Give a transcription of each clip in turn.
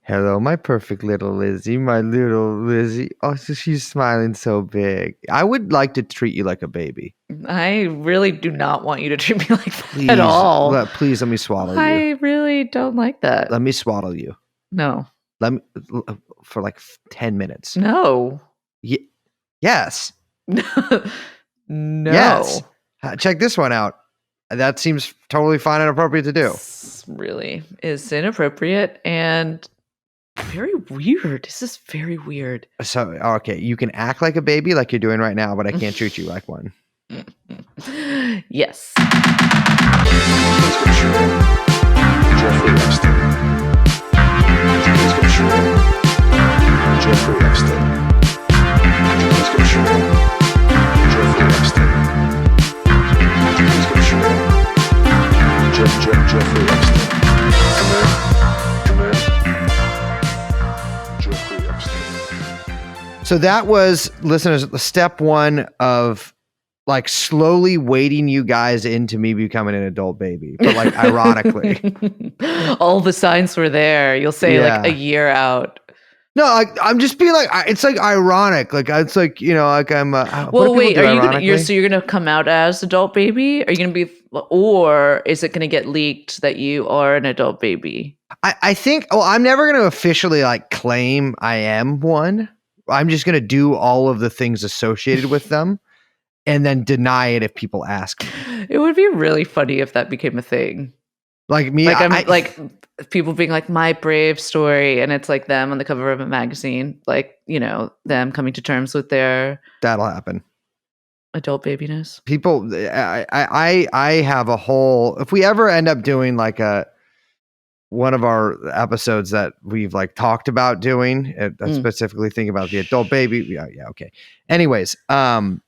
Hello, my perfect little Lizzie, my little Lizzie. Oh, she's smiling so big. I would like to treat you like a baby. I really do not want you to treat me like that Please, at all. please let me swaddle you. I really don't like that. Let me swaddle you. No. Let me for like 10 minutes. No. Yes. No. Yes. Check this one out. That seems totally fine and appropriate to do. This really is inappropriate and very weird. This is very weird. So, okay, you can act like a baby like you're doing right now, but I can't treat you like one. Yes. So that was, listeners, step one of like slowly weighting you guys into me becoming an adult baby, but like ironically. All the signs were there. You'll say like a year out. No, I'm just being like, it's like ironic. Like it's like, you know, like I'm. Well, wait, are you gonna? You're gonna come out as adult baby? Are you gonna be, or is it gonna get leaked that you are an adult baby? I think. Oh, I'm never gonna officially like claim I am one. I'm just gonna do all of the things associated with them, and then deny it if people ask me. It would be really funny if that became a thing. Like me, like I'm like people being like my brave story, and it's like them on the cover of a magazine, like, you know, them coming to terms with their that'll happen. Adult babiness. People, I have a whole. If we ever end up doing like one of our episodes that we've like talked about doing, specifically thinking about the adult baby. Yeah, okay. Anyways, I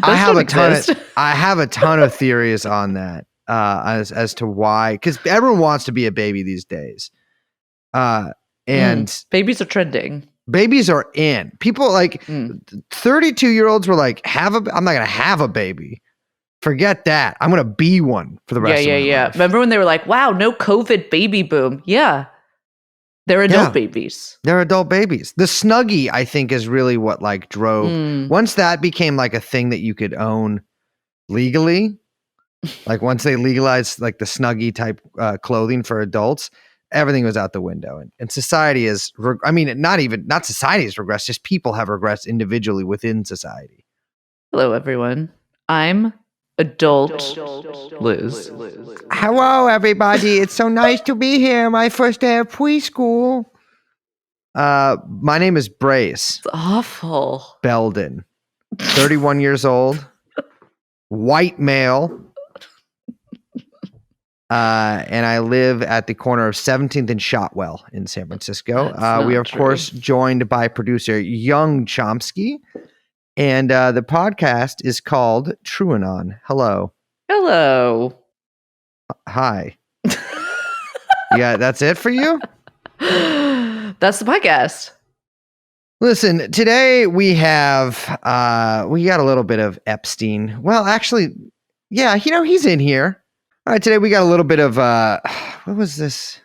have a ton of theories on that. As to why, because everyone wants to be a baby these days, and babies are trending. Babies are in. People like 32-year-olds were like, I'm not gonna have a baby. Forget that. I'm gonna be one for the rest of my life. Remember when they were like, "Wow, no COVID baby boom"? Yeah, they're adult babies. They're adult babies. The Snuggie, I think, is really what like drove. Once that became like a thing that you could own legally. Like once they legalized like the Snuggie type clothing for adults, everything was out the window. And society is, not society has regressed, just people have regressed individually within society. Hello, everyone. I'm adult Liz. Hello, everybody. It's so nice to be here. My first day of preschool. My name is Brace. It's awful. Belden. 31 years old. White male. And I live at the corner of 17th and Shotwell in San Francisco. We are, of course, joined by producer Young Chomsky. And the podcast is called TrueAnon. Hello. Hello. Hi. Yeah, that's it for you? That's the podcast. Listen, today we have, we got a little bit of Epstein. Well, actually, yeah, you know, he's in here. All right, today we got a little bit of, what was this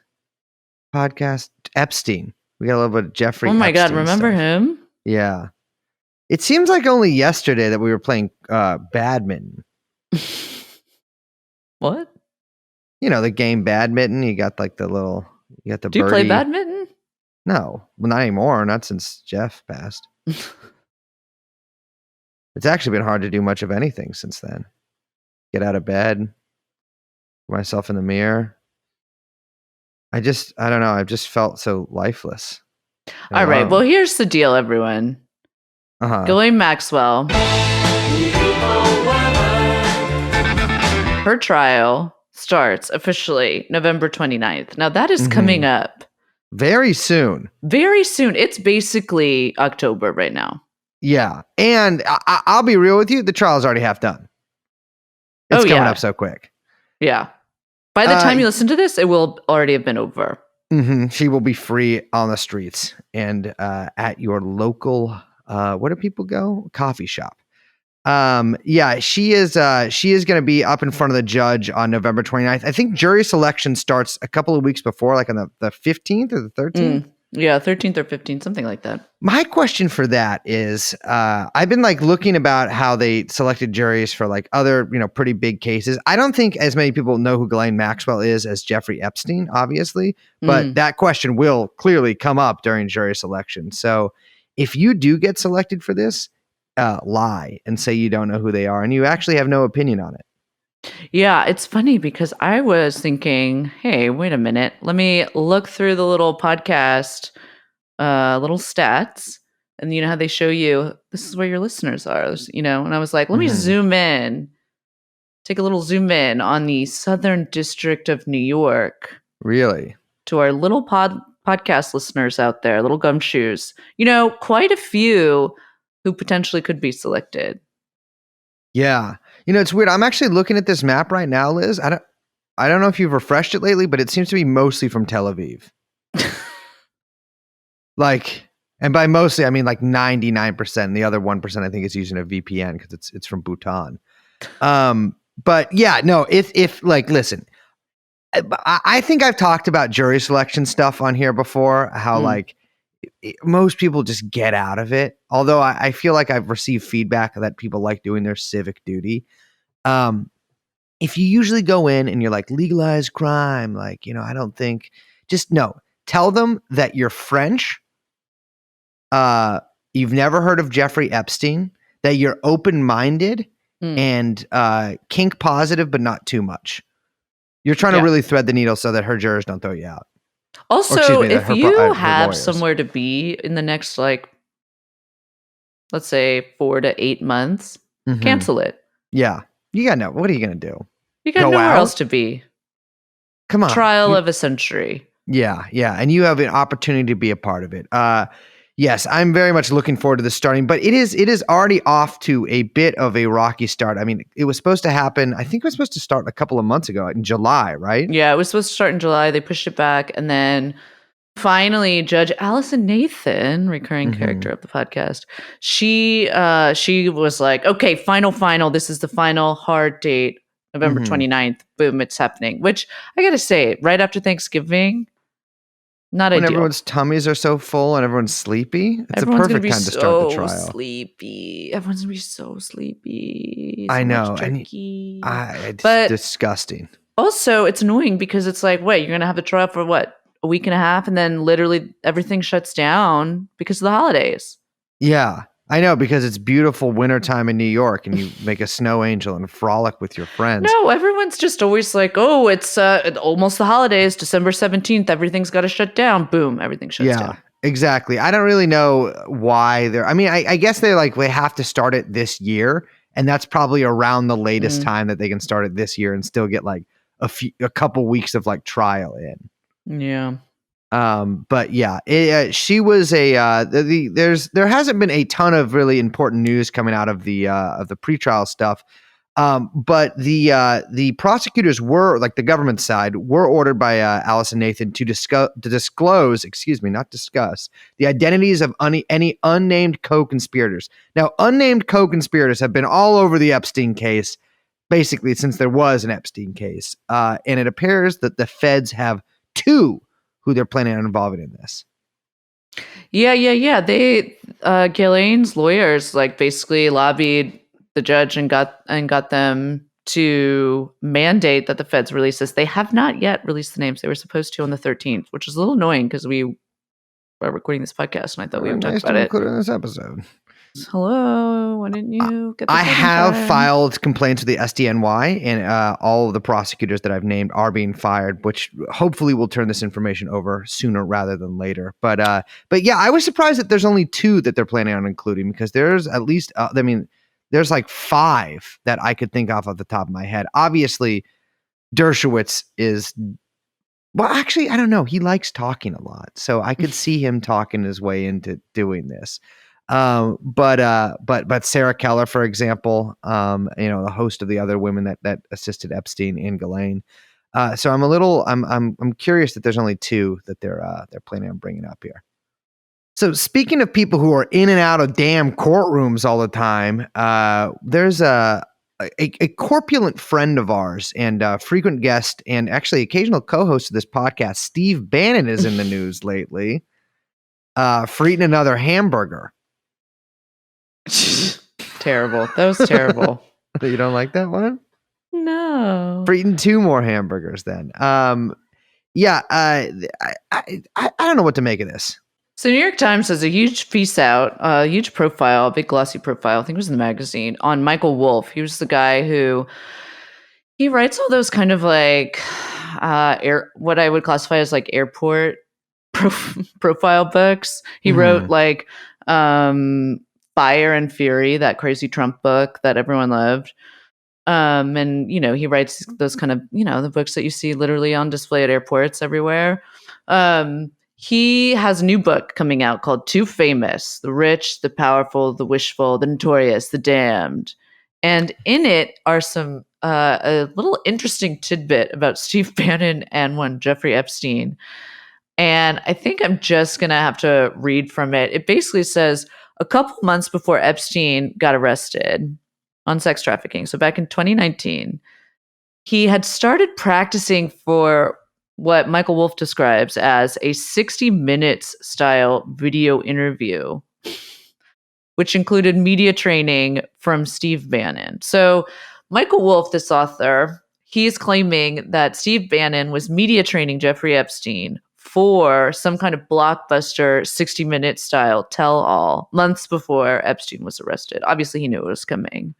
podcast? Epstein. We got a little bit of Jeffrey Oh my Epstein God, remember stuff. him? Yeah. It seems like only yesterday that we were playing badminton. What? You know, the game badminton. You got like the little, you got the Do you birdie. play badminton? No, well, not anymore. Not since Jeff passed. It's actually been hard to do much of anything since then. Get out of bed. Myself in the mirror. I don't know. I've just felt so lifeless. All right. Well, here's the deal, everyone. Ghislaine Maxwell. Her trial starts officially November 29th. Now that is coming up. Very soon. Very soon. It's basically October right now. Yeah. And I'll be real with you. The trial's already half done. It's coming up so quick. Yeah. By the time you listen to this, it will already have been over. She will be free on the streets and at your local, where do people go? Coffee shop. Yeah, she is going to be up in front of the judge on November 29th. I think jury selection starts a couple of weeks before, like on the 15th or the 13th. Yeah, 13th or 15th, something like that. My question for that is, I've been like looking about how they selected juries for like other, pretty big cases. I don't think as many people know who Ghislaine Maxwell is as Jeffrey Epstein, obviously, but that question will clearly come up during jury selection. So if you do get selected for this, lie and say you don't know who they are and you actually have no opinion on it. Yeah, it's funny because I was thinking, hey, wait a minute. Let me look through the little podcast, little stats. And you know how they show you, this is where your listeners are, and I was like, let me zoom in, take a little zoom in on the Southern District of New York. Really? To our little podcast listeners out there, little gumshoes, quite a few who potentially could be selected. Yeah. It's weird. I'm actually looking at this map right now, Liz. I don't know if you've refreshed it lately, but it seems to be mostly from Tel Aviv. And by mostly, I mean like 99%. And the other 1%, I think, is using a VPN because it's from Bhutan. But yeah, no, if listen, I think I've talked about jury selection stuff on here before, how most people just get out of it. Although I feel like I've received feedback that people like doing their civic duty. If you usually go in and you're like, legalize crime, I don't think, just no, tell them that you're French. You've never heard of Jeffrey Epstein, that you're open-minded and kink positive, but not too much. You're trying to really thread the needle so that her jurors don't throw you out. Also, if you have somewhere to be in the next, let's say 4 to 8 months, cancel it. Yeah. You gotta know. What are you going to do? You got nowhere else to be. Come on. Trial of a century. Yeah. Yeah. And you have an opportunity to be a part of it. Yes, I'm very much looking forward to this starting, but it is already off to a bit of a rocky start. I mean, it was supposed to happen, I think it was supposed to start a couple of months ago in July, right? Yeah, it was supposed to start in July. They pushed it back. And then finally, Judge Allison Nathan, recurring character of the podcast, she was like, okay, final. This is the final hard date, November 29th. Boom, it's happening. Which I got to say, right after Thanksgiving, not when ideal. Everyone's tummies are so full and everyone's sleepy. It's a perfect time to start the trial. Sleepy. Everyone's gonna be so sleepy. I know. Turkey. It's disgusting. Also, it's annoying because it's like, wait, you're gonna have the trial for what, a week and a half, and then literally everything shuts down because of the holidays. Yeah. I know, because it's beautiful wintertime in New York and you make a snow angel and frolic with your friends. No, everyone's just always like, oh, it's almost the holidays, December 17th, everything's got to shut down. Boom, everything shuts down. Yeah, exactly. I don't really know why they're, I guess they have to start it this year, and that's probably around the latest time that they can start it this year and still get a couple weeks of trial in. Yeah. But yeah, she was there hasn't been a ton of really important news coming out of the pretrial stuff. But the prosecutors were, the government side, were ordered by Allison Nathan to disclose, not discuss, the identities of any unnamed co-conspirators. Now, unnamed co-conspirators have been all over the Epstein case, basically since there was an Epstein case. And it appears that the feds have 2 who they're planning on involving in this. Yeah. They, Ghislaine's lawyers, basically lobbied the judge and got them to mandate that the feds release this. They have not yet released the names. They were supposed to on the 13th, which is a little annoying because we were recording this podcast and I thought we would talk about it. Include it in this episode. Hello, why didn't you get this? I have filed complaints with the SDNY, and all of the prosecutors that I've named are being fired, which hopefully will turn this information over sooner rather than later. But yeah, I was surprised that there's only 2 that they're planning on including, because there's at least, there's 5 that I could think of off the top of my head. Obviously, Dershowitz is, well, actually, I don't know. He likes talking a lot, so I could see him talking his way into doing this. But Sarah Keller, for example, the host of the other women that assisted Epstein and Ghislaine. So I'm curious that there's only 2 that they're planning on bringing up here. So speaking of people who are in and out of damn courtrooms all the time, there's a corpulent friend of ours and frequent guest and actually occasional co-host of this podcast, Steve Bannon, is in the news lately for eating another hamburger. Terrible. That was terrible. You don't like that one? No. For eating 2 more hamburgers then. Yeah, I don't know what to make of this. So New York Times has a huge piece out, a huge profile, a big glossy profile, I think it was in the magazine, on Michael Wolff. He was the guy who, he writes all those kind of like, what I would classify as like airport profile books. He wrote like Fire and Fury, that crazy Trump book that everyone loved. And, you know, he writes those kind of, you know, the books that you see literally on display at airports everywhere. He has a new book coming out called Too Famous: The Rich, the Powerful, the Wishful, the Notorious, the Damned. And in it are some, a little interesting tidbit about Steve Bannon and one Jeffrey Epstein. And I think I'm just going to have to read from it. It basically says, a couple months before Epstein got arrested on sex trafficking, so back in 2019, he had started practicing for what Michael Wolff describes as a 60 Minutes style video interview, which included media training from Steve Bannon. So Michael Wolff, this author, he's claiming that Steve Bannon was media training Jeffrey Epstein for some kind of blockbuster 60 Minutes style tell-all months before Epstein was arrested. Obviously, he knew it was coming.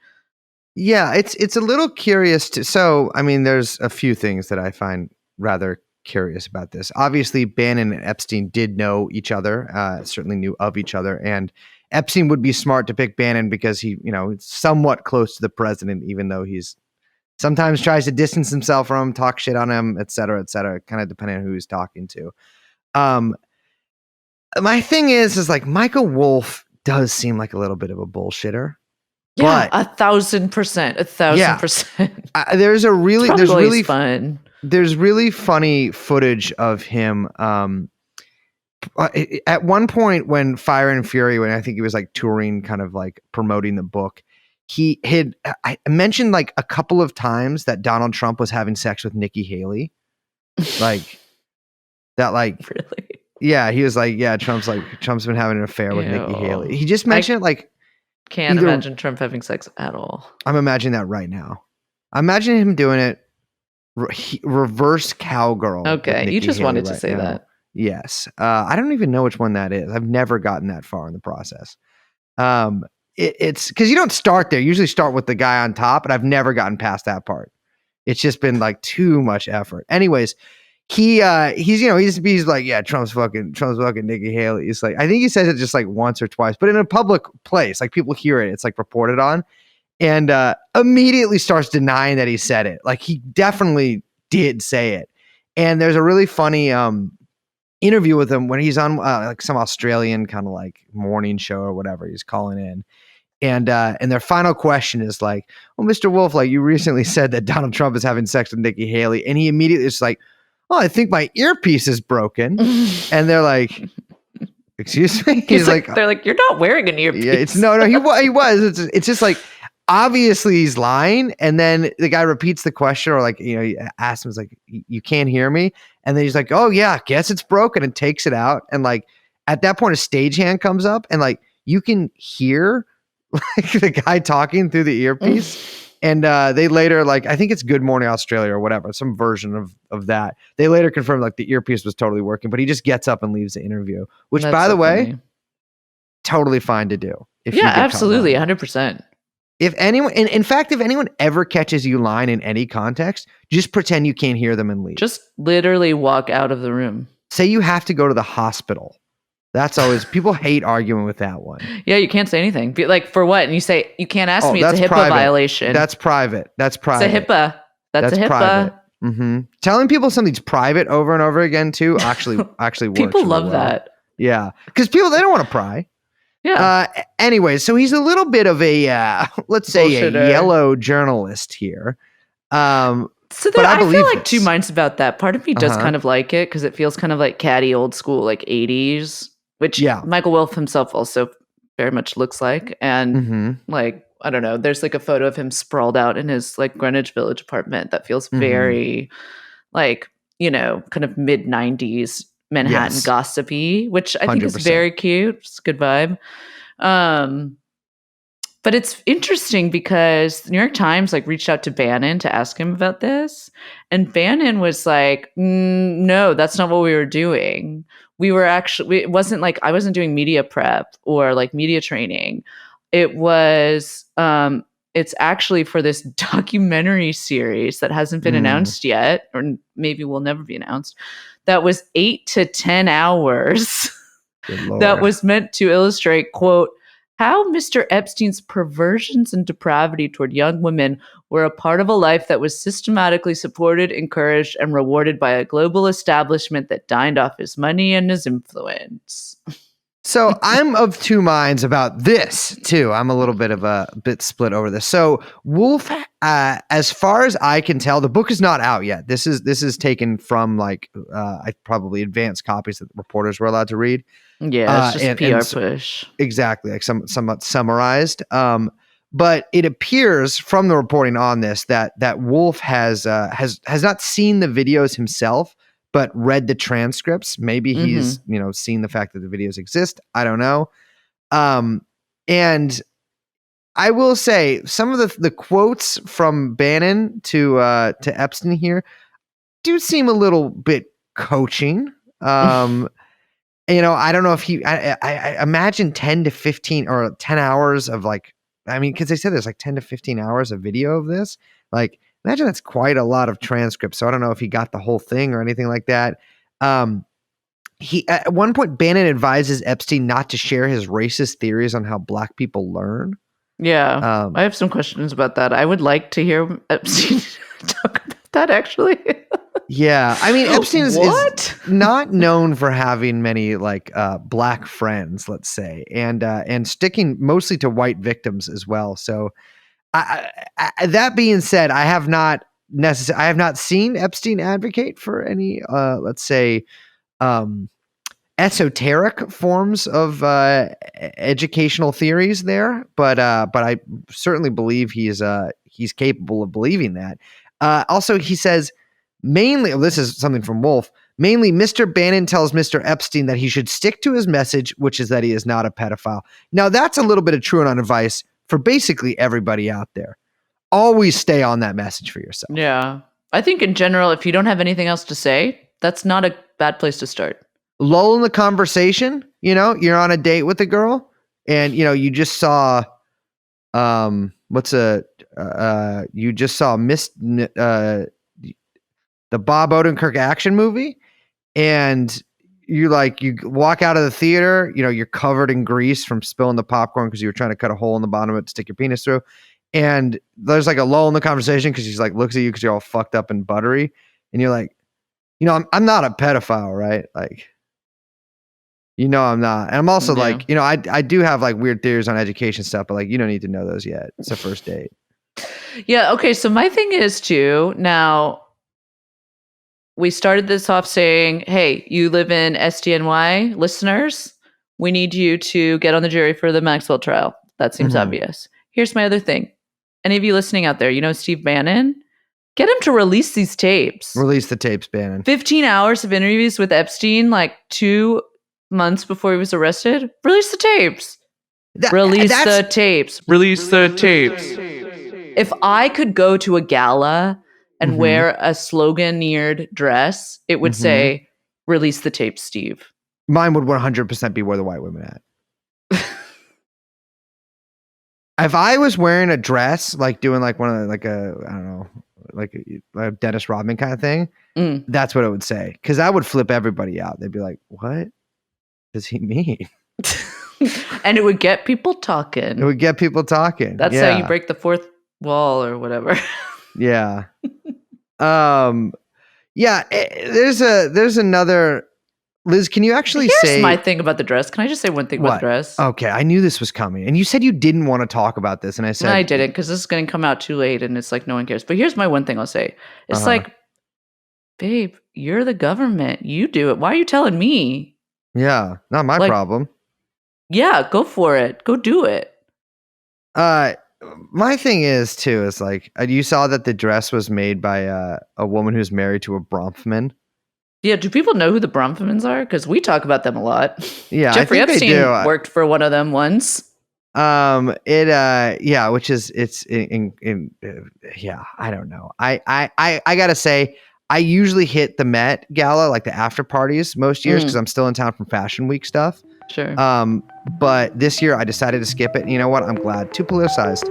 Yeah, it's a little curious to. So, I mean, there's a few things that I find rather curious about this. Obviously, Bannon and Epstein did know each other, certainly knew of each other, and Epstein would be smart to pick Bannon because he, you know, is somewhat close to the president, even though he's sometimes tries to distance himself from him, talk shit on him, et cetera, kind of depending on who he's talking to. My thing is like Michael Wolff does seem like a little bit of a bullshitter. Yeah, but 1,000%, 1,000%. There's really fun. There's really funny footage of him. At one point when Fire and Fury, when I think he was like touring, kind of like promoting the book, I mentioned like a couple of times that Donald Trump was having sex with Nikki Haley, like that, like really. Yeah, he was like, yeah, Trump's been having an affair with Nikki Haley. He just mentioned it like. Can't imagine Trump having sex at all. I'm imagining that right now. I'm imagining him doing it reverse cowgirl. Okay, you just wanted to say that. Yes. I don't even know which one that is. I've never gotten that far in the process. It's because you don't start there. You usually start with the guy on top, and I've never gotten past that part. It's just been like too much effort. Anyways, he's like, yeah, Trump's fucking Nikki Haley. It's like, I think he says it just like once or twice, but in a public place, like people hear it. It's like reported on, and immediately starts denying that he said it. Like he definitely did say it. And there's a really funny interview with him when he's on like some Australian kind of like morning show or whatever he's calling in. And their final question is like, well, Mr. Wolff, like you recently said that Donald Trump is having sex with Nikki Haley. And he immediately is like, oh, I think my earpiece is broken. And they're like, excuse me? He's like, they're like, you're not wearing an earpiece. Yeah, he was. It's just like, obviously he's lying. And then the guy repeats the question, or like, you know, he asks him, it's like, you can't hear me. And then he's like, oh yeah, guess it's broken, and takes it out. And like, at that point, a stagehand comes up, and like, you can hear like the guy talking through the earpiece. And they later, like, I think it's Good Morning Australia or whatever, some version of that. They later confirmed like the earpiece was totally working, but he just gets up and leaves the interview, which, by the way, totally fine to do. Yeah, absolutely, 100%. If anyone, in fact, if anyone ever catches you lying in any context, just pretend you can't hear them and leave. Just literally walk out of the room. Say you have to go to the hospital. That's always, people hate arguing with that one. Yeah, you can't say anything. Like, for what? And you say, you can't ask me. It's a HIPAA violation. That's private. It's a HIPAA. That's a HIPAA. Private. Mm-hmm. Telling people something's private over and over again, too, actually works. People love that. Yeah. Because people, they don't want to pry. Yeah. Anyway, so he's a little bit of a, let's say, bullshitter. A yellow journalist here. So I feel like two minds about that. Part of me does kind of like it because it feels kind of like catty, old school, like 80s. which Michael Wolff himself also very much looks like. And like, I don't know, there's like a photo of him sprawled out in his like Greenwich Village apartment that feels very like, you know, kind of mid 90s Manhattan gossipy, which I think is very cute. It's a good vibe. But it's interesting because the New York Times like reached out to Bannon to ask him about this. And Bannon was like, no, that's not what we were doing. We were actually, it wasn't like, I wasn't doing media prep or like media training. It was, it's actually for this documentary series that hasn't been announced yet, or maybe will never be announced. That was 8 to 10 hours that was meant to illustrate, quote, how Mr. Epstein's perversions and depravity toward young women were a part of a life that was systematically supported, encouraged, and rewarded by a global establishment that dined off his money and his influence. So I'm of two minds about this too. I'm a little bit of a bit split over this. So Wolff, as far as I can tell, the book is not out yet. This is taken from like probably advanced copies that reporters were allowed to read. Yeah, it's just a PR push. Exactly, like somewhat summarized. But it appears from the reporting on this that Wolff has not seen the videos himself, but read the transcripts. Maybe he's seen the fact that the videos exist. I don't know. And I will say some of the quotes from Bannon to Epstein here do seem a little bit coaching. I don't know if I imagine 10 to 15 or 10 hours of like, I mean, because they said there's like 10 to 15 hours of video of this. Like, imagine that's quite a lot of transcripts. So I don't know if he got the whole thing or anything like that. He at one point, Bannon advises Epstein not to share his racist theories on how Black people learn. Yeah, I have some questions about that. I would like to hear Epstein talk about that, actually. Yeah, I mean, Epstein is not known for having many like Black friends, let's say, and sticking mostly to white victims as well. So, that being said, I have not seen Epstein advocate for any, let's say, esoteric forms of educational theories there, but I certainly believe he's capable of believing that. Also, he says. Mainly, this is something from Wolff. Mainly, Mr. Bannon tells Mr. Epstein that he should stick to his message, which is that he is not a pedophile. Now, that's a little bit of TrueAnon advice for basically everybody out there. Always stay on that message for yourself. Yeah. I think in general, if you don't have anything else to say, that's not a bad place to start. Lull in the conversation. You're on a date with a girl and, you just saw, you just saw the Bob Odenkirk action movie, and you walk out of the theater, you're covered in grease from spilling the popcorn because you were trying to cut a hole in the bottom of it to stick your penis through. And there's like a lull in the conversation because she's like looks at you because you're all fucked up and buttery, and you're like, I'm not a pedophile, right? Like, I'm not. And I'm also like, I do have like weird theories on education stuff, but like you don't need to know those yet. It's a first date. Yeah. Okay. So my thing is too now. We started this off saying, hey, you live in SDNY, listeners. We need you to get on the jury for the Maxwell trial. That seems obvious. Here's my other thing. Any of you listening out there, Steve Bannon? Get him to release these tapes. Release the tapes, Bannon. 15 hours of interviews with Epstein, like 2 months before he was arrested. Release the tapes. Release the tapes. Release the tapes. If I could go to a gala and wear a slogan-eared dress, it would say, release the tape, Steve. Mine would 100% be where the white women at. If I was wearing a dress, like doing like one of the, like a, I don't know, like a Dennis Rodman kind of thing, that's what it would say. Because I would flip everybody out. They'd be like, what does he mean? And it would get people talking. It would get people talking. That's how you break the fourth wall or whatever. Yeah. There's another. Liz, can you actually say? Here's my thing about the dress. Can I just say one thing about the dress? Okay, I knew this was coming, and you said you didn't want to talk about this, and I said no, I didn't because this is going to come out too late, and it's like no one cares. But here's my one thing I'll say: it's like, babe, you're the government. You do it. Why are you telling me? Yeah, not my Like, problem. Yeah, go for it. Go do it. My thing is too is like you saw that the dress was made by a woman who's married to a Bronfman. Yeah, do people know who the Bronfmans are? Because we talk about them a lot. Yeah, I Jeffrey think they Epstein do. worked for one of them once. Yeah, which is yeah, I don't know. I gotta say, I usually hit the Met Gala, like the after parties, most years because I'm still in town from Fashion Week stuff. Sure. But this year I decided to skip it. And you know what? I'm glad. Too politicized.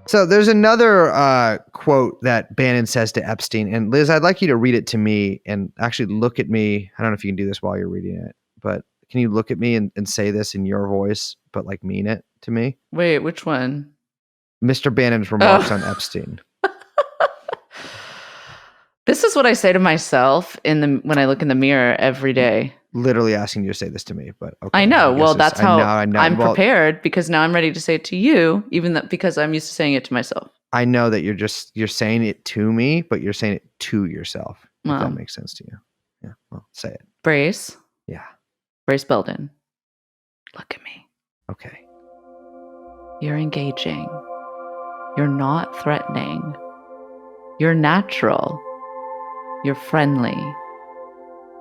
So there's another quote that Bannon says to Epstein. And Liz, I'd like you to read it to me and actually look at me. I don't know if you can do this while you're reading it, but can you look at me and say this in your voice, but like mean it to me? Wait, which one? Mr. Bannon's remarks on Epstein. This is what I say to myself when I look in the mirror every day. Literally asking you to say this to me, but okay. I know. Well, that's how I'm well, prepared because now I'm ready to say it to you, because I'm used to saying it to myself. I know that you're saying it to me, but you're saying it to yourself. If that makes sense to you. Yeah. Well, say it. Brace. Yeah. Brace Belden. Look at me. Okay. You're engaging. You're not threatening. You're natural. You're friendly.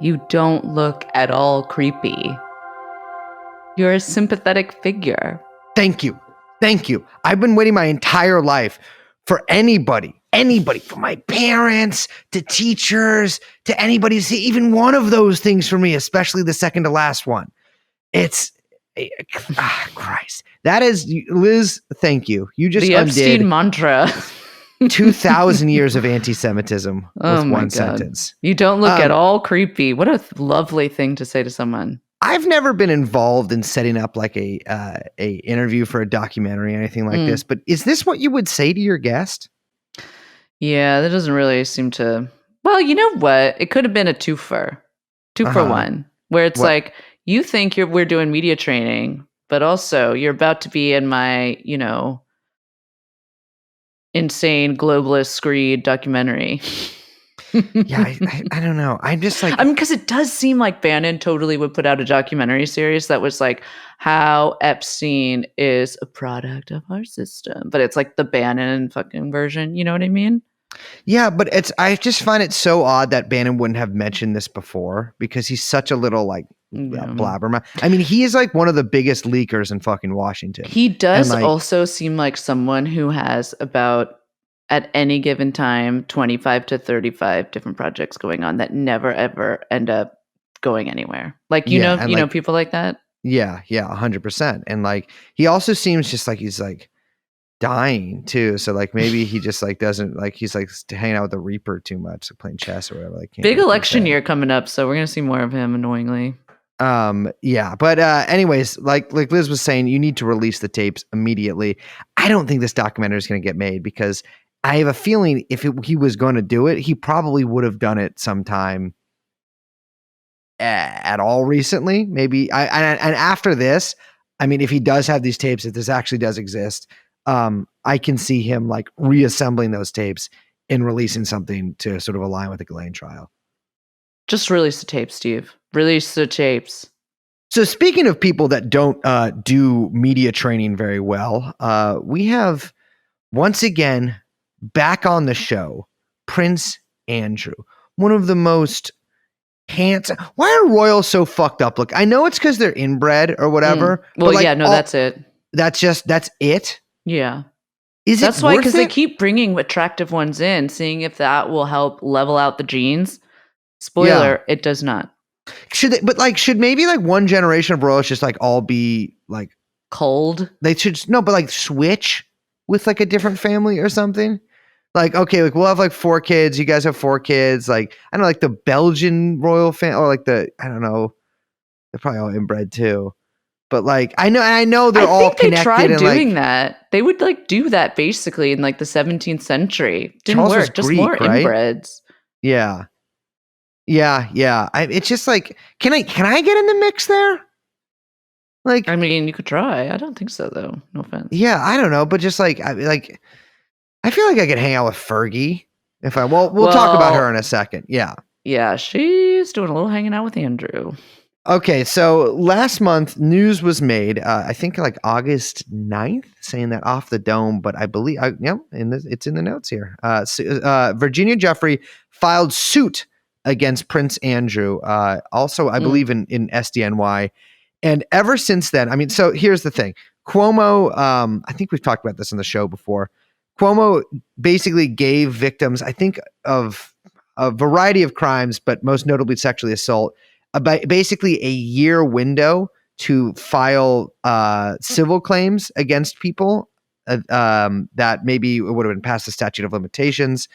You don't look at all creepy. You're a sympathetic figure. Thank you. Thank you. I've been waiting my entire life for anybody, from my parents to teachers to anybody to say even one of those things for me, especially the second to last one. It's Christ. That is, Liz, thank you. You just the Epstein mantra. 2,000 years of anti-Semitism with one sentence. You don't look at all creepy. What a lovely thing to say to someone. I've never been involved in setting up like a interview for a documentary or anything like this, but is this what you would say to your guest? Yeah, that doesn't really seem to. Well, you know what? It could have been a two for one, where it's like you think we're doing media training, but also you're about to be in my, insane globalist screed documentary. Yeah, I don't know. I'm just like, because it does seem like Bannon totally would put out a documentary series that was like how Epstein is a product of our system, but it's like the Bannon fucking version. You know what I mean? Yeah, but I just find it so odd that Bannon wouldn't have mentioned this before because he's such a little like blabbermouth. I mean, he is like one of the biggest leakers in fucking Washington. He does also seem like someone who has about, at any given time, 25 to 35 different projects going on that never ever end up going anywhere. Like, you know people like that? Yeah, 100%. And like, he also seems just like he's like dying too. So like maybe he just like doesn't like, he's like hanging out with the Reaper too much, like playing chess or whatever. Like big election year coming up, so we're gonna see more of him, annoyingly. Yeah, but anyways, like Liz was saying, you need to release the tapes immediately. I don't think this documentary is going to get made because I have a feeling if he was going to do it, he probably would have done it sometime at all recently. Maybe and after this, I mean, if he does have these tapes, if this actually does exist, I can see him like reassembling those tapes and releasing something to sort of align with the Ghislaine trial. Just release the tapes, Steve. Release the tapes. So speaking of people that don't do media training very well, we have once again back on the show, Prince Andrew, one of the most handsome. Why are royals so fucked up? Look, I know it's because they're inbred or whatever. Well, but that's it. That's it. Yeah. That's why, because they keep bringing attractive ones in, seeing if that will help level out the genes. Spoiler, it does not. Should maybe like one generation of royals just like all be like cold? They should but like switch with like a different family or something. Like, okay, like we'll have like 4 kids. You guys have 4 kids. Like, I don't know, like the Belgian royal family or like I don't know. They're probably all inbred too. But like, I know they're all connected. They tried doing that. They would like do that basically in like the 17th century. Didn't work. Just Greek, more inbreds. Yeah. Yeah. It's just like, can I get in the mix there? Like, I mean, you could try. I don't think so, though. No offense. yeah, I don't know, but just like, I feel like I could hang out with Fergie if we'll talk about her in a second. Yeah. Yeah, she's doing a little hanging out with Andrew. Okay, so last month news was made, I think like August 9th, saying that Off the Dome, but I believe, it's in the notes here. Virginia Giuffre filed suit against Prince Andrew, also I believe in SDNY. And ever since then, I mean, so here's the thing. Cuomo, I think we've talked about this on the show before. Cuomo basically gave victims, I think, of a variety of crimes, but most notably sexually assault, basically a year window to file civil claims against people that maybe it would have been past the statute of limitations.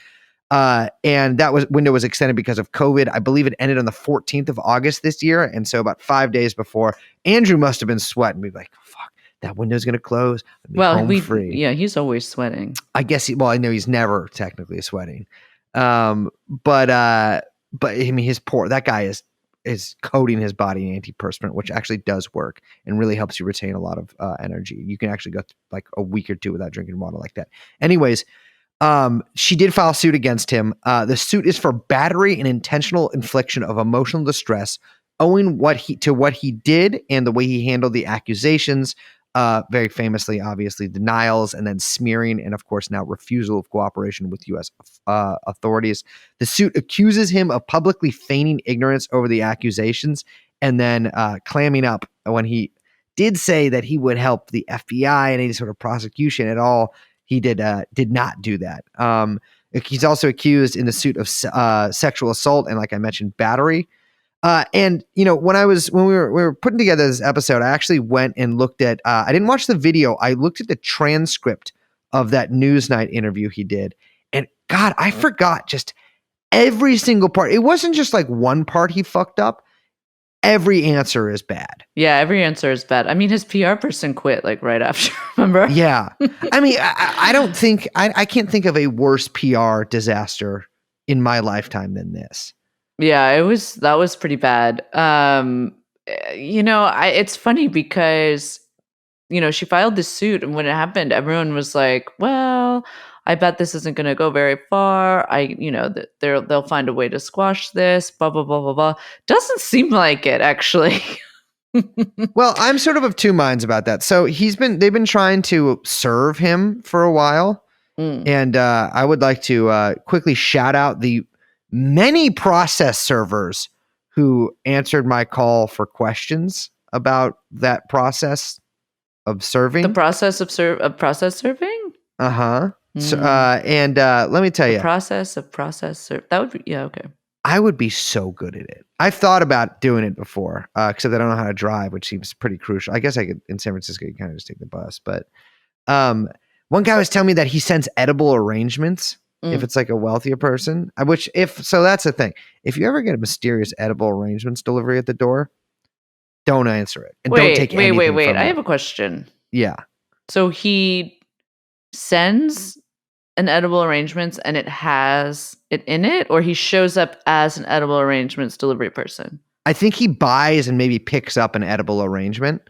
And that window was extended because of COVID. I believe it ended on the 14th of August this year. And so about 5 days before, Andrew must have been sweating. Be like, fuck, that window's going to close. I'll be home free. Yeah, he's always sweating. I guess, I know he's never technically sweating. But I mean, that guy is coating his body in antiperspirant, which actually does work and really helps you retain a lot of energy. You can actually go like a week or two without drinking water like that. Anyways, she did file suit against him. The suit is for battery and intentional infliction of emotional distress, owing to what he did and the way he handled the accusations. Very famously, obviously, denials and then smearing, and of course now refusal of cooperation with U.S. Authorities. The suit accuses him of publicly feigning ignorance over the accusations and then clamming up when he did say that he would help the FBI in any sort of prosecution at all. He did not do that. He's also accused in the suit of sexual assault and, like I mentioned, battery. And you know, when we were putting together this episode, I actually went and looked at. I didn't watch the video. I looked at the transcript of that Newsnight interview he did, and God, I forgot just every single part. It wasn't just like one part he fucked up. Every answer is bad. Yeah, every answer is bad. I mean, his PR person quit like right after. Remember? Yeah, I mean, I don't think I can't think of a worse PR disaster in my lifetime than this. Yeah, that was pretty bad. You know, it's funny because, you know, she filed this suit, and when it happened, everyone was like, well, I bet this isn't going to go very far. You know, they'll find a way to squash this, blah, blah, blah, blah, blah. Doesn't seem like it, actually. Well, I'm sort of two minds about that. So they've been trying to serve him for a while. And I would like to quickly shout out the many process servers who answered my call for questions about that process of serving. The process of process serving? Uh-huh. So, and let me tell you. Process of process serve. That would be, yeah, okay. I would be so good at it. I've thought about doing it before, except I don't know how to drive, which seems pretty crucial. I guess I could, in San Francisco, you kind of just take the bus. But one guy was telling me that he sends edible arrangements if it's like a wealthier person, so that's the thing. If you ever get a mysterious edible arrangements delivery at the door, don't answer it. And don't take anything from it. I have a question. Yeah. So he sends an edible arrangements and it has it in it, or he shows up as an edible arrangements delivery person? I think he buys and maybe picks up an edible arrangement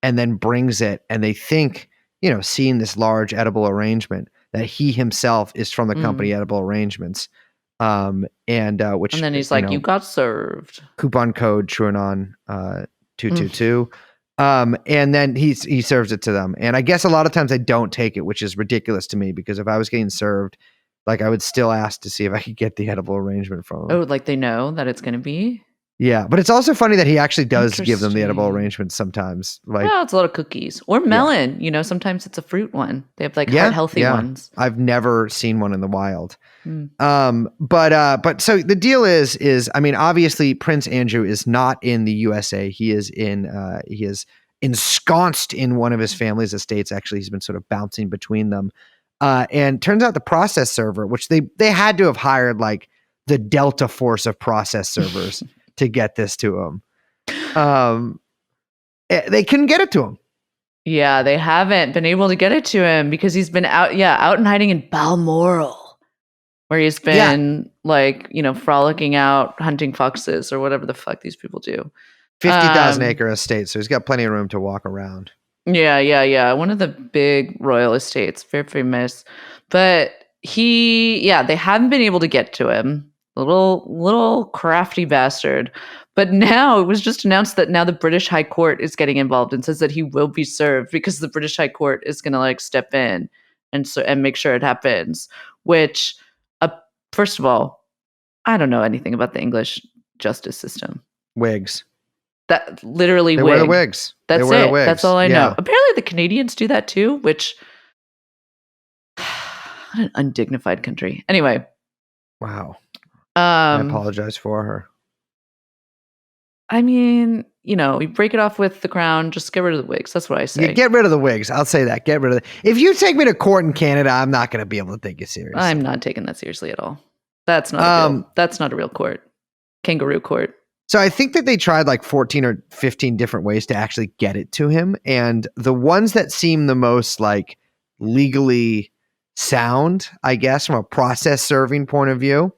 and then brings it, and they think, you know, seeing this large edible arrangement, that he himself is from the company Edible Arrangements. And then he's like, you got served. Coupon code TrueAnon 222. And then he serves it to them. And I guess a lot of times I don't take it, which is ridiculous to me, because if I was getting served, like, I would still ask to see if I could get the edible arrangement from them. Oh, like they know that it's going to be? Yeah, but it's also funny that he actually does give them the edible arrangements sometimes. Like, well, it's a lot of cookies or melon. Yeah. You know, sometimes it's a fruit one. They have like healthy ones. I've never seen one in the wild. But so the deal is, I mean, obviously Prince Andrew is not in the USA. He is ensconced in one of his family's estates. Actually, he's been sort of bouncing between them. And turns out the process server, which they had to have hired like the Delta Force of process servers to get this to him. They couldn't get it to him. Yeah, they haven't been able to get it to him because he's been out and hiding in Balmoral. where he's been frolicking out, hunting foxes or whatever the fuck these people do. 50,000 acre estate, so he's got plenty of room to walk around. Yeah. One of the big royal estates, very famous. But they haven't been able to get to him. Little crafty bastard. But now it was just announced that now the British High Court is getting involved and says that he will be served because the British High Court is going to step in and make sure it happens. Which, first of all, I don't know anything about the English justice system. Wigs. That literally they wear the wigs. That's it. That's all I know. Apparently the Canadians do that too, which what an undignified country. Anyway. Wow. I apologize for her. I mean, we break it off with the crown, just get rid of the wigs. That's what I say. Yeah, get rid of the wigs. I'll say that. Get rid of it. If you take me to court in Canada, I'm not going to be able to take you seriously. I'm not taking that seriously at all. That's not a real court. Kangaroo court. So I think that they tried 14 or 15 different ways to actually get it to him. And the ones that seem the most legally sound, I guess, from a process serving point of view,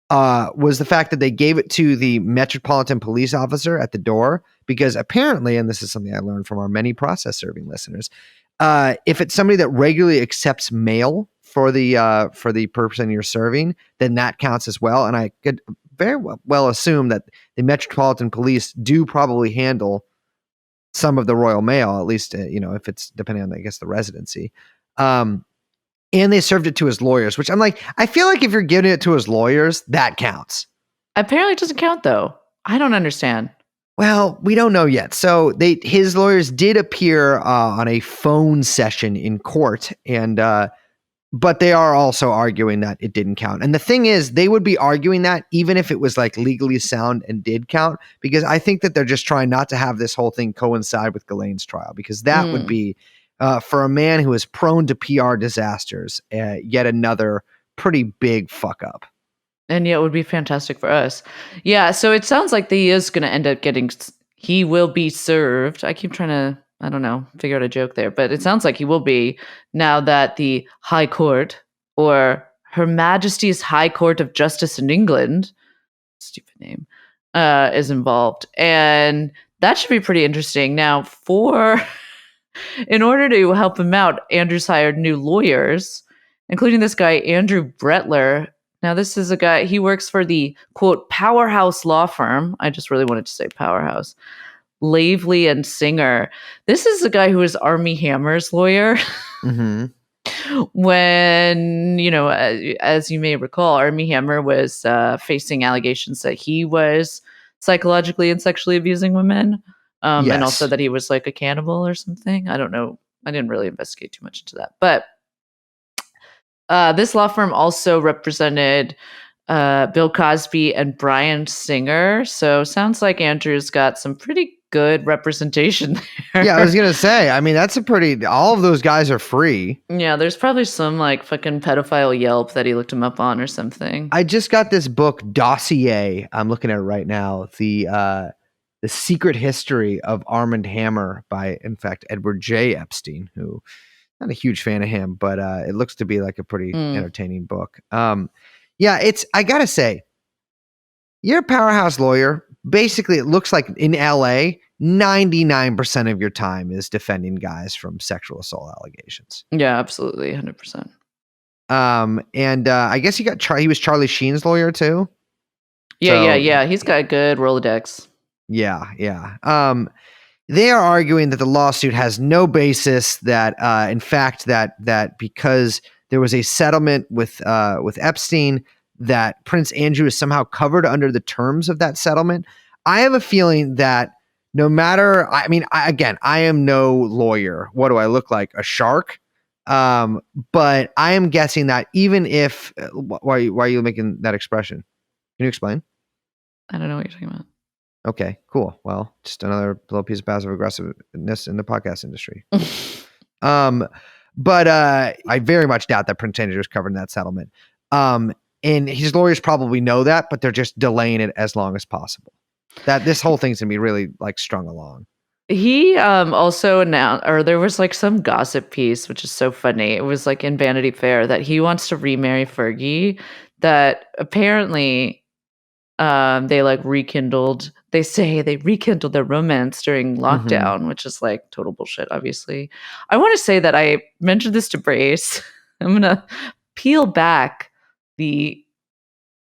was the fact that they gave it to the Metropolitan Police officer at the door, because apparently, and this is something I learned from our many process serving listeners, if it's somebody that regularly accepts mail for the person you're serving, then that counts as well. And I could very well assume that the Metropolitan Police do probably handle some of the royal mail, at least, if it's depending on, I guess, the residency. And they served it to his lawyers, which I'm I feel like if you're giving it to his lawyers, that counts. Apparently it doesn't count though. I don't understand. Well, we don't know yet. So his lawyers did appear on a phone session in court, and but they are also arguing that it didn't count. And the thing is, they would be arguing that even if it was legally sound and did count, because I think that they're just trying not to have this whole thing coincide with Ghislaine's trial, because that would be, for a man who is prone to PR disasters, yet another pretty big fuck up. And yeah, it would be fantastic for us. Yeah, so it sounds like he is going to end up he will be served. I keep trying to, I don't know, figure out a joke there, but it sounds like he will be, now that the High Court, or Her Majesty's High Court of Justice in England, stupid name, is involved. And that should be pretty interesting. Now, in order to help him out, Andrew's hired new lawyers, including this guy, Andrew Bretler. Now, this is a guy, he works for the, quote, powerhouse law firm. I just really wanted to say powerhouse. Lavely and Singer. This is a guy who is Armie Hammer's lawyer. Mm-hmm. When, as you may recall, Armie Hammer was facing allegations that he was psychologically and sexually abusing women. Yes. And also that he was a cannibal or something. I don't know. I didn't really investigate too much into that. But this law firm also represented Bill Cosby and Bryan Singer. So sounds like Andrew's got some pretty good representation there. Yeah, I was going to say, I mean, that's all of those guys are free. Yeah, there's probably some fucking pedophile Yelp that he looked him up on or something. I just got this book, Dossier. I'm looking at it right now. The Secret History of Armand Hammer by, in fact, Edward J. Epstein, who, not a huge fan of him, but it looks to be a pretty entertaining book. Yeah, I got to say, you're a powerhouse lawyer. Basically, it looks like in LA, 99% of your time is defending guys from sexual assault allegations. Yeah, absolutely. 100%. And I guess he was Charlie Sheen's lawyer too. Yeah. He's got a good Rolodex. Yeah. They are arguing that the lawsuit has no basis, that in fact that because there was a settlement with Epstein, that Prince Andrew is somehow covered under the terms of that settlement. I have a feeling that no matter, I am no lawyer. What do I look like? A shark? But I am guessing that even if, why are you making that expression? Can you explain? I don't know what you're talking about. Okay, cool. Well, just another little piece of passive aggressiveness in the podcast industry. But I very much doubt that Prince Andrew is covered in that settlement. And his lawyers probably know that, but they're just delaying it as long as possible. That this whole thing's gonna be really strung along. He also announced, or there was some gossip piece, which is so funny. It was in Vanity Fair that he wants to remarry Fergie. that apparently they like rekindled. They say they rekindled their romance during lockdown, which is like total bullshit. Obviously, I want to say that I mentioned this to Brace. I'm gonna peel back the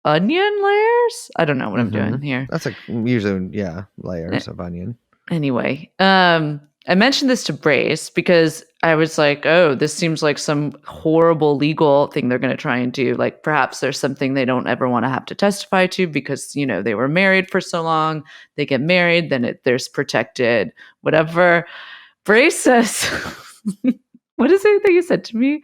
onion layers. I don't know what I'm doing here. That's like usually, layers of onion. Anyway, I mentioned this to Brace because I was like, oh, this seems like some horrible legal thing they're going to try and do. Like perhaps there's something they don't ever want to have to testify to because, they were married for so long. They get married, then there's protected, whatever. Brace says, what is it that you said to me?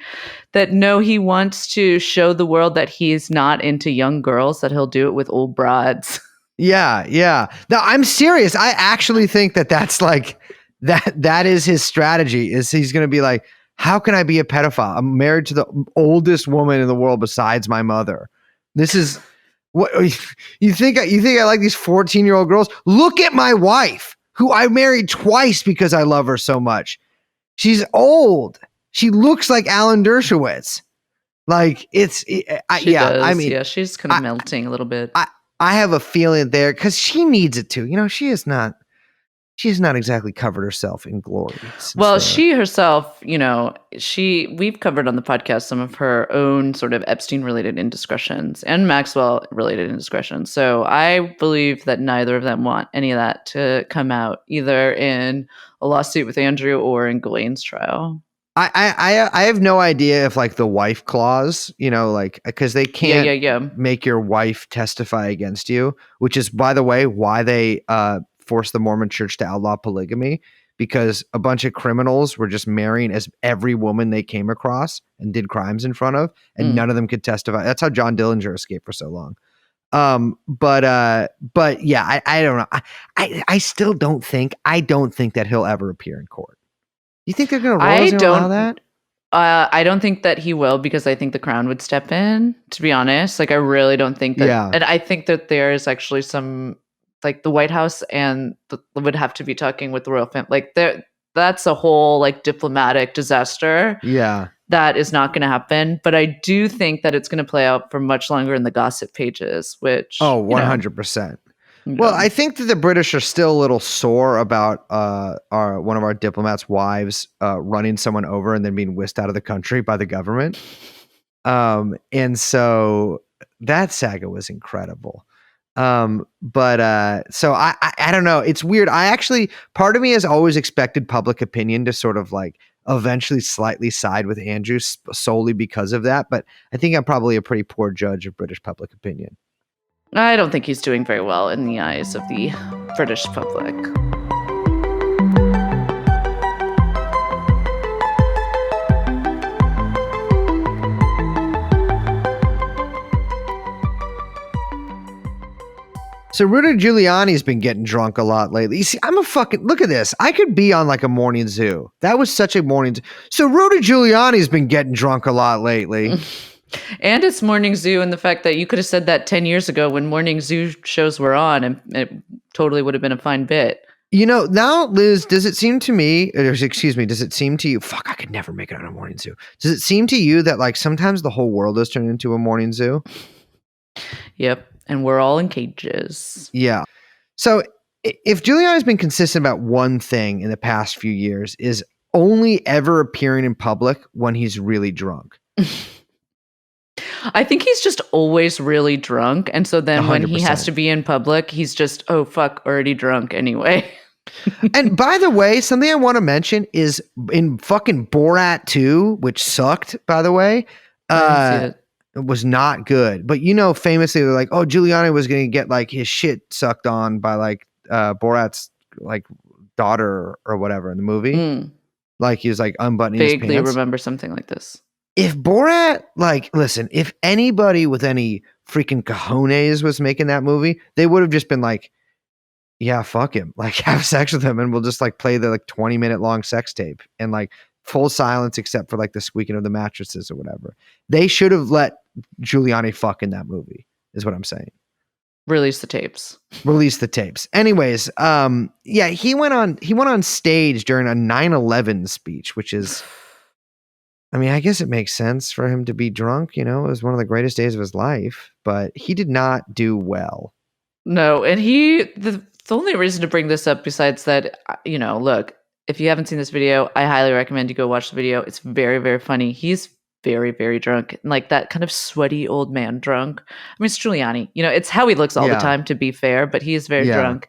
That no, he wants to show the world that he's not into young girls, that he'll do it with old broads. Yeah. No, I'm serious. I actually think that's like that is his strategy. Is he's going to be like, how can I be a pedophile? I'm married to the oldest woman in the world besides my mother. This is what you think. You think I like these 14-year-old girls? Look at my wife, who I married twice because I love her so much. She's old. She looks like Alan Dershowitz. Like She's kind of melting a little bit. I have a feeling there because she needs it too. She has not exactly covered herself in glory. Well, she herself, we've covered on the podcast some of her own sort of Epstein-related indiscretions and Maxwell-related indiscretions. So I believe that neither of them want any of that to come out, either in a lawsuit with Andrew or in Ghislaine's trial. I have no idea if like the wife clause, because they can't make your wife testify against you, which is, by the way, why they forced the Mormon Church to outlaw polygamy, because a bunch of criminals were just marrying as every woman they came across and did crimes in front of, and none of them could testify. That's how John Dillinger escaped for so long. But yeah, I don't know. I still don't think that he'll ever appear in court. You think they're going to allow that? I don't think that he will, because I think the Crown would step in, to be honest. Like, I really don't think that. Yeah. And I think that there is actually some, like, the White House would have to be talking with the royal family. Like, that's a whole, like, diplomatic disaster. Yeah. That is not going to happen. But I do think that it's going to play out for much longer in the gossip pages, which. Oh, 100%. Well, I think that the British are still a little sore about one of our diplomats' wives running someone over and then being whisked out of the country by the government. And so that saga was incredible. But so I don't know. It's weird. Part of me has always expected public opinion to sort of like eventually slightly side with Andrew solely because of that. But I think I'm probably a pretty poor judge of British public opinion. I don't think he's doing very well in the eyes of the British public. So Rudy Giuliani's been getting drunk a lot lately. You see, look at this. I could be on like a morning zoo. That was such a morning zoo. So Rudy Giuliani's been getting drunk a lot lately. And it's Morning Zoo, and the fact that you could have said that 10 years ago when Morning Zoo shows were on, and it totally would have been a fine bit. Now, Liz, does it seem to you, fuck, I could never make it on a Morning Zoo. Does it seem to you that like sometimes the whole world has turned into a Morning Zoo? Yep. And we're all in cages. Yeah. So if Giuliani's been consistent about one thing in the past few years, is only ever appearing in public when he's really drunk. I think he's just always really drunk. And so then 100%. When he has to be in public, he's just, oh, fuck, already drunk anyway. And by the way, something I want to mention is in fucking Borat 2, which sucked, by the way, it was not good. But, famously, they're like, oh, Giuliani was going to get like his shit sucked on by like Borat's like daughter or whatever in the movie. Like he was like unbuttoning his pants. Vaguely remember something like this. If Borat, listen, if anybody with any freaking cojones was making that movie, they would have just been like, yeah, fuck him. Like, have sex with him and we'll just like play the like 20-minute long sex tape and like full silence except for like the squeaking of the mattresses or whatever. They should have let Giuliani fuck in that movie, is what I'm saying. Release the tapes. Anyways, he went on stage during a 9/11 speech, which is I mean, I guess it makes sense for him to be drunk. It was one of the greatest days of his life, but he did not do well. No, and the only reason to bring this up besides that, look, if you haven't seen this video, I highly recommend you go watch the video. It's very, very funny. He's very, very drunk, and like that kind of sweaty old man drunk. I mean, it's Giuliani. It's how he looks all the Yeah. time, to be fair, but he is very Yeah. drunk.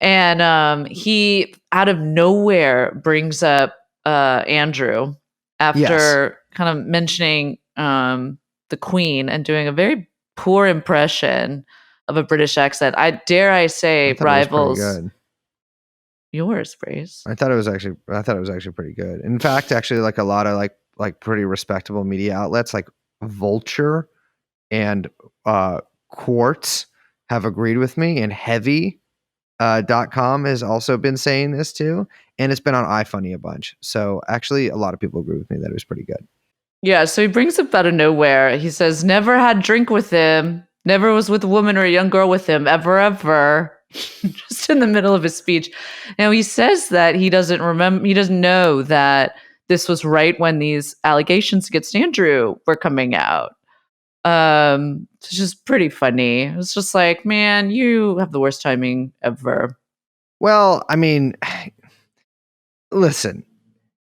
And he out of nowhere brings up Andrew after kind of mentioning the Queen and doing a very poor impression of a British accent. I say I thought rivals it was pretty good. yours, Brace. I thought it was actually pretty good. In fact, actually, like a lot of like pretty respectable media outlets like Vulture and Quartz have agreed with me, and Heavy.com has also been saying this too, and it's been on iFunny a bunch. So actually, a lot of people agree with me that it was pretty good. Yeah, so he brings up out of nowhere. He says, never had drink with him, never was with a woman or a young girl with him, ever. Just in the middle of his speech. Now he says that he doesn't know that this was right when these allegations against Andrew were coming out. It's just pretty funny. It's just like, man, you have the worst timing ever. Well, I mean, listen,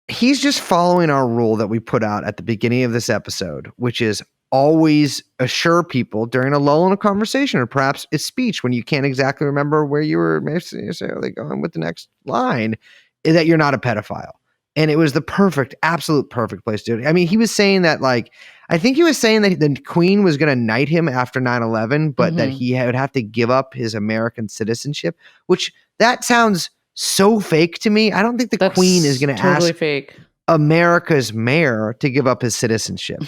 he's just following our rule that we put out at the beginning of this episode, which is always assure people during a lull in a conversation or perhaps a speech when you can't exactly remember where you were necessarily going with the next line, that you're not a pedophile. And it was the absolute perfect place to do it. I mean, he was saying that, like, I think he was saying that the Queen was going to knight him after 9/11, but that he would have to give up his American citizenship, which that sounds so fake to me. I don't think the Queen is going to ask fake America's mayor to give up his citizenship.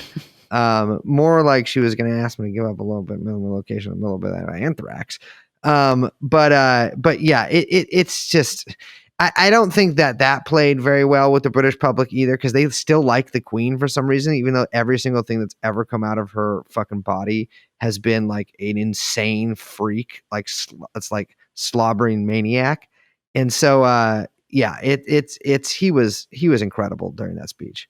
More like she was going to ask me to give up a little bit of location, a little bit of anthrax. But yeah, it's just, I don't think that played very well with the British public either, because they still like the Queen for some reason, even though every single thing that's ever come out of her fucking body has been like an insane freak, like it's like slobbering maniac. And so, yeah, he was incredible during that speech.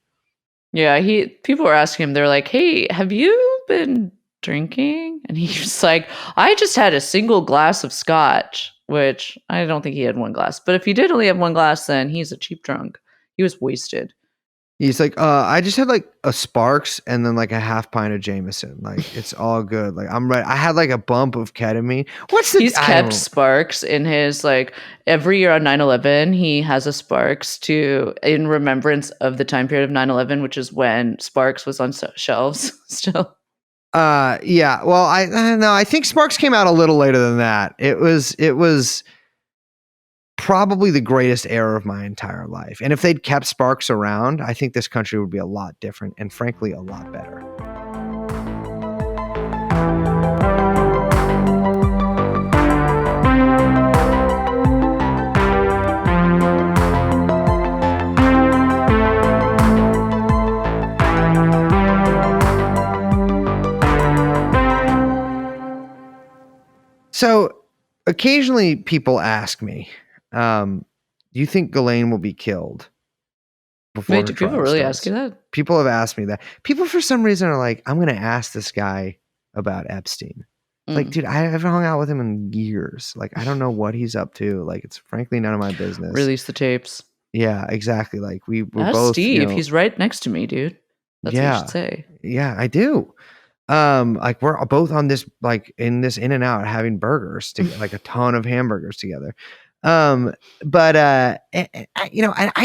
Yeah, people were asking him, they're like, hey, have you been drinking? And he's like, I just had a single glass of scotch, which I don't think he had one glass. But if he did only have one glass, then he's a cheap drunk. He was wasted. He's like, I just had like a Sparks and then like a half pint of Jameson. Like, it's all good. Like, I'm ready. I had like a bump of ketamine. He's kept Sparks in his, like, every year on 9/11, he has a Sparks in remembrance of the time period of 9/11, which is when Sparks was on shelves still. Yeah. Well, I don't know. I think Sparks came out a little later than that. It was probably the greatest era of my entire life. And if they'd kept Sparks around, I think this country would be a lot different and frankly a lot better. So occasionally people ask me, do you think Ghislaine will be killed? Wait, do people really ask you that? People have asked me that. People, for some reason, are like, I'm going to ask this guy about Epstein. Like, dude, I haven't hung out with him in years. Like, I don't know what he's up to. Like, it's frankly none of my business. Release the tapes. Yeah, exactly. Like, we're Ask both. Steve, he's right next to me, dude. That's what you should say. Yeah, I do. Like, we're both on this, like, in this In-N-Out having burgers together, like a ton of hamburgers together. But I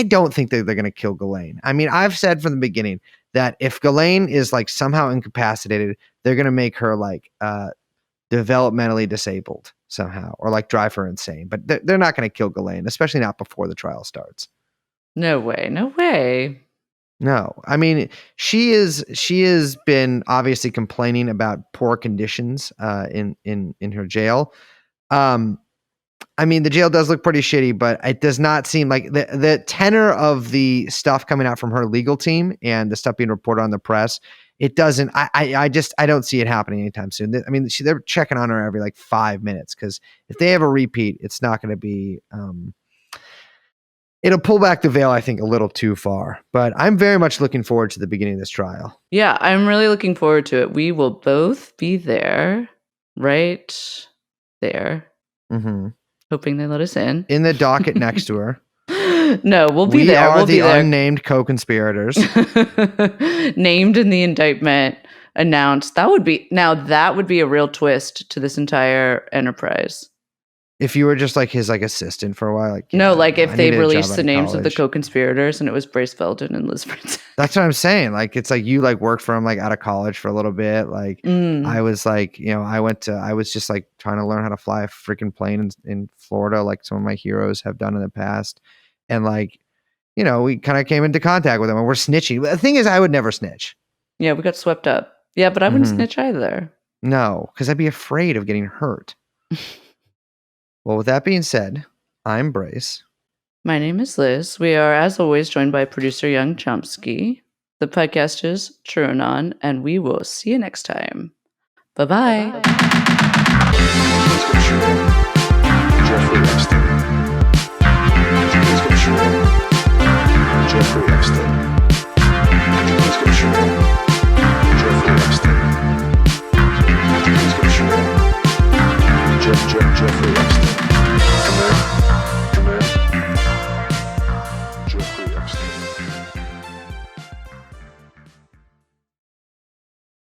don't think that they're going to kill Ghislaine. I mean, I've said from the beginning that if Ghislaine is like somehow incapacitated, they're going to make her like developmentally disabled somehow, or like drive her insane. But they're not going to kill Ghislaine, especially not before the trial starts. No way. No way. No, I mean, she has been obviously complaining about poor conditions in her jail. I mean, the jail does look pretty shitty, but it does not seem like the tenor of the stuff coming out from her legal team and the stuff being reported on the press. It doesn't. I don't see it happening anytime soon. I mean, they're checking on her every like 5 minutes, because if they have a repeat, it's not going to be. it'll pull back the veil, I think, a little too far. But I'm very much looking forward to the beginning of this trial. Yeah, I'm really looking forward to it. We will both be there, right there, hoping they let us in the docket next to her. No, we'll be We there. are We'll the be there. unnamed co-conspirators. Named in the indictment, announced. That would be a real twist to this entire enterprise. If you were just like his like assistant for a while, like no, like if they needed a released job the out names of the college. co-conspirators and it was Bryce Felton and Liz Prince. That's what I'm saying. Like it's like you like worked for him like out of college for a little bit. Like I was like, you know, I was just like trying to learn how to fly a freaking plane in Florida, like some of my heroes have done in the past. And like, you know, we kind of came into contact with him and we're snitching. The thing is, I would never snitch. Yeah, we got swept up. Yeah, but I wouldn't snitch either. No, because I'd be afraid of getting hurt. Well, with that being said, I'm Bryce. My name is Liz. We are, as always, joined by producer Young Chomsky. The podcast is TrueAnon, and we will see you next time. Bye-bye. Jeffrey Epstein. Jeffrey Epstein. Jeffrey Epstein.